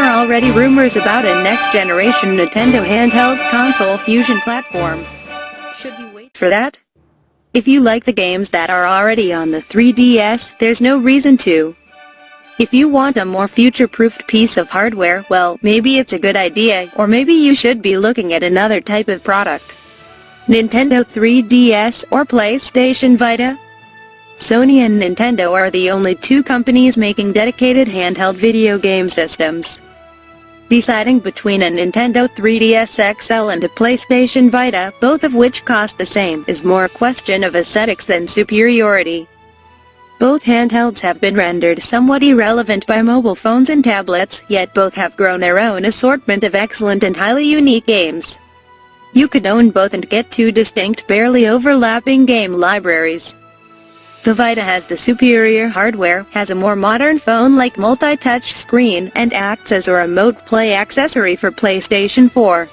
are already rumors about a next-generation Nintendo handheld console fusion platform. Should you wait for that? If you like the games that are already on the 3DS, there's no reason to. If you want a more future-proofed piece of hardware, well, maybe it's a good idea, or maybe you should be looking at another type of product. Nintendo 3DS or PlayStation Vita? Sony and Nintendo are the only two companies making dedicated handheld video game systems. Deciding between a Nintendo 3DS XL and a PlayStation Vita, both of which cost the same, is more a question of aesthetics than superiority. Both handhelds have been rendered somewhat irrelevant by mobile phones and tablets, yet both have grown their own assortment of excellent and highly unique games. You could own both and get two distinct, barely overlapping game libraries. The Vita has the superior hardware, has a more modern phone-like multi-touch screen, and acts as a remote play accessory for PlayStation 4.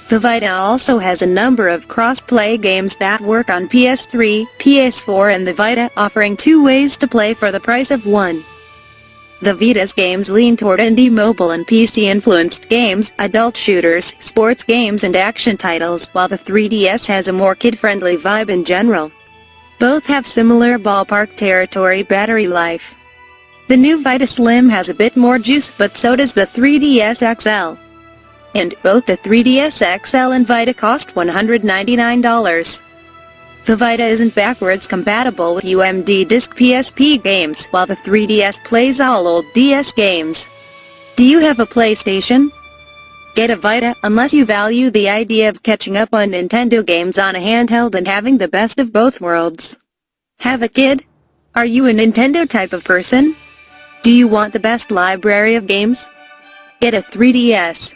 The Vita also has a number of cross-play games that work on PS3, PS4 and the Vita, offering two ways to play for the price of one. The Vita's games lean toward indie mobile and PC-influenced games, adult shooters, sports games and action titles, while the 3DS has a more kid-friendly vibe in general. Both have similar ballpark territory battery life. The new Vita Slim has a bit more juice, but so does the 3DS XL. And both the 3DS XL and Vita cost $199. The Vita isn't backwards compatible with UMD disc PSP games, while the 3DS plays all old DS games. Do you have a PlayStation? Get a Vita, unless you value the idea of catching up on Nintendo games on a handheld and having the best of both worlds. Have a kid? Are you a Nintendo type of person? Do you want the best library of games? Get a 3DS.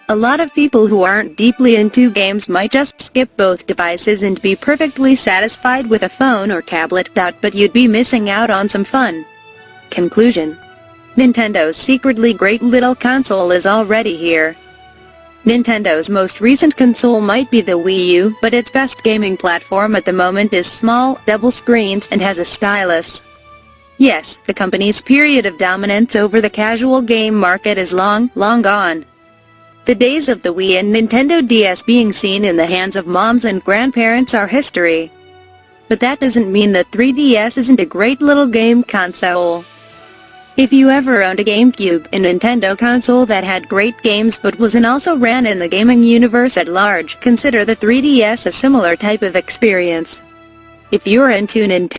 A lot of people who aren't deeply into games might just skip both devices and be perfectly satisfied with a phone or tablet, but you'd be missing out on some fun. Conclusion. Nintendo's secretly great little console is already here. Nintendo's most recent console might be the Wii U, but its best gaming platform at the moment is small, double-screened, and has a stylus. Yes, the company's period of dominance over the casual game market is long gone. The days of the Wii and Nintendo DS being seen in the hands of moms and grandparents are history. But that doesn't mean that 3DS isn't a great little game console. If you ever owned a GameCube, a Nintendo console that had great games but wasn't also ran in the gaming universe at large, consider the 3DS a similar type of experience. If you're into Nintendo